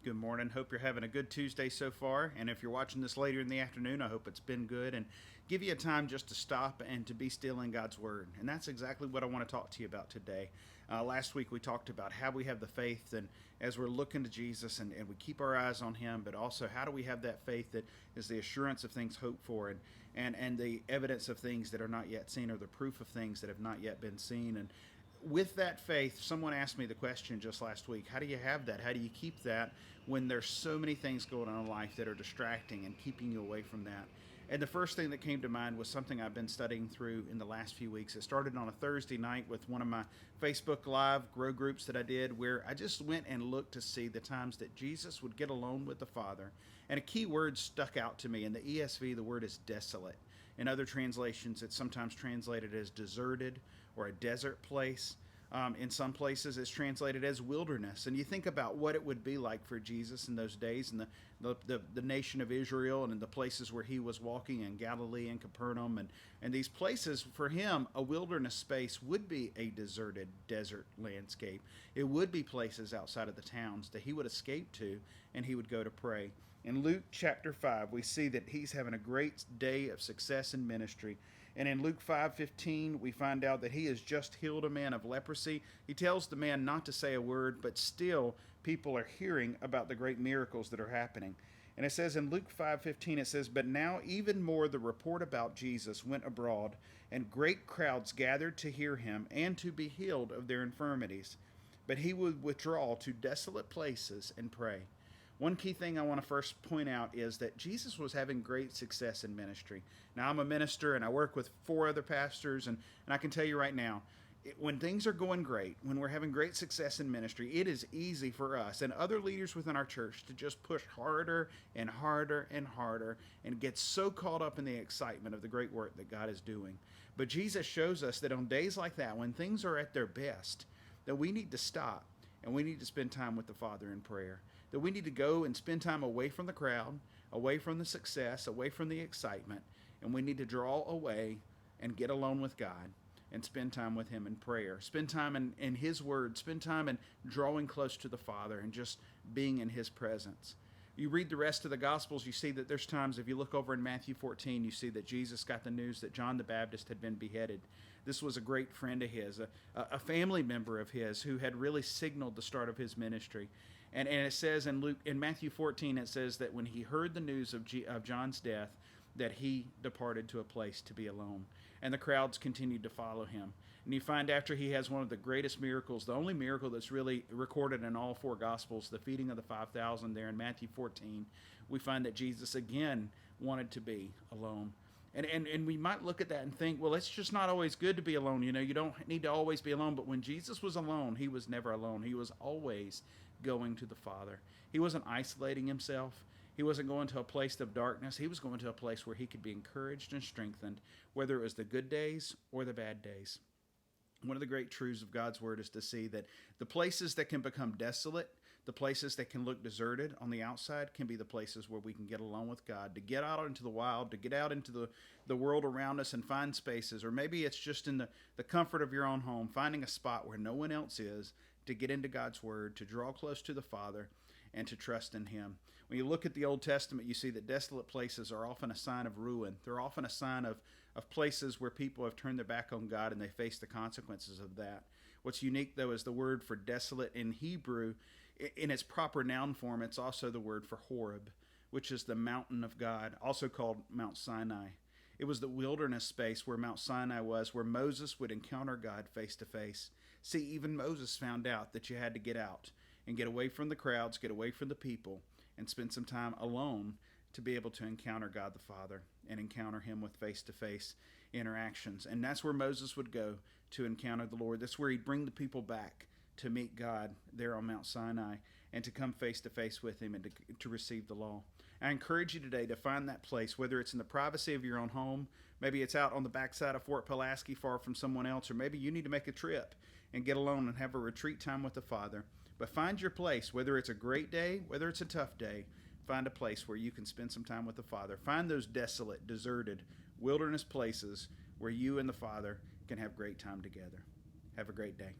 Good morning. Hope you're having a good Tuesday so far. And if you're watching this later in the afternoon, I hope it's been good and give you a time just to stop and to be still in God's Word. And that's exactly what I want to talk to you about today. Last week we talked about how we have the faith and as we're looking to Jesus and we keep our eyes on Him, but also how do we have that faith that is the assurance of things hoped for and the evidence of things that are not yet seen or the proof of things that have not yet been seen. And with that faith, someone asked me the question just last week, how do you have that? How do you keep that when there's so many things going on in life that are distracting and keeping you away from that? And the first thing that came to mind was something I've been studying through in the last few weeks. It started on a Thursday night with one of my Facebook Live grow groups that I did, where I just went and looked to see the times that Jesus would get alone with the Father. And a key word stuck out to me. In the ESV, the word is desolate. In other translations, it's sometimes translated as deserted or a desert place. In some places, it's translated as wilderness. And you think about what it would be like for Jesus in those days and the nation of Israel and in the places where he was walking in Galilee and Capernaum. And these places, for him, a wilderness space would be a deserted desert landscape. It would be places outside of the towns that he would escape to and he would go to pray. In Luke chapter 5, we see that he's having a great day of success in ministry. And in Luke 5:15, we find out that he has just healed a man of leprosy. He tells the man not to say a word, but still people are hearing about the great miracles that are happening. And it says in Luke 5:15, it says, "But now even more the report about Jesus went abroad, and great crowds gathered to hear him and to be healed of their infirmities. But he would withdraw to desolate places and pray." One key thing I want to first point out is that Jesus was having great success in ministry. Now, I'm a minister and I work with 4 other pastors, and I can tell you right now, when things are going great, when we're having great success in ministry, it is easy for us and other leaders within our church to just push harder and harder and harder and get so caught up in the excitement of the great work that God is doing. But Jesus shows us that on days like that, when things are at their best, that we need to stop and we need to spend time with the Father in prayer. That we need to go and spend time away from the crowd, away from the success, away from the excitement, and we need to draw away and get alone with God and spend time with Him in prayer. Spend time in His Word. Spend time in drawing close to the Father and just being in His presence. You read the rest of the Gospels, you see that there's times, if you look over in Matthew 14, you see that Jesus got the news that John the Baptist had been beheaded. This was a great friend of his, a family member of his who had really signaled the start of his ministry. And it says in Matthew 14, it says that when he heard the news of John's death, that he departed to a place to be alone. And the crowds continued to follow him. And you find after he has one of the greatest miracles, the only miracle that's really recorded in all 4 Gospels, the feeding of the 5,000 there in Matthew 14, we find that Jesus again wanted to be alone. And we might look at that and think, well, it's just not always good to be alone. You know, you don't need to always be alone. But when Jesus was alone, he was never alone. He was always going to the Father. He wasn't isolating himself. He wasn't going to a place of darkness. He was going to a place where he could be encouraged and strengthened, whether it was the good days or the bad days. One of the great truths of God's Word is to see that the places that can become desolate, the places that can look deserted on the outside, can be the places where we can get alone with God, to get out into the wild, to get out into the world around us and find spaces, or maybe it's just in the comfort of your own home, finding a spot where no one else is, to get into God's Word, to draw close to the Father, and to trust in Him. When you look at the Old Testament, you see that desolate places are often a sign of ruin. They're often a sign of places where people have turned their back on God and they face the consequences of that. What's unique, though, is the word for desolate in Hebrew, in its proper noun form, it's also the word for Horeb, which is the mountain of God, also called Mount Sinai. It was the wilderness space where Mount Sinai was, where Moses would encounter God face to face. See, even Moses found out that you had to get out and get away from the crowds, get away from the people, and spend some time alone to be able to encounter God the Father and encounter Him with face-to-face interactions. And that's where Moses would go to encounter the Lord. That's where he'd bring the people back to meet God there on Mount Sinai and to come face-to-face with Him and to receive the law. I encourage you today to find that place, whether it's in the privacy of your own home, maybe it's out on the backside of Fort Pulaski far from someone else, or maybe you need to make a trip and get alone and have a retreat time with the Father. But find your place, whether it's a great day, whether it's a tough day, find a place where you can spend some time with the Father. Find those desolate, deserted, wilderness places where you and the Father can have great time together. Have a great day.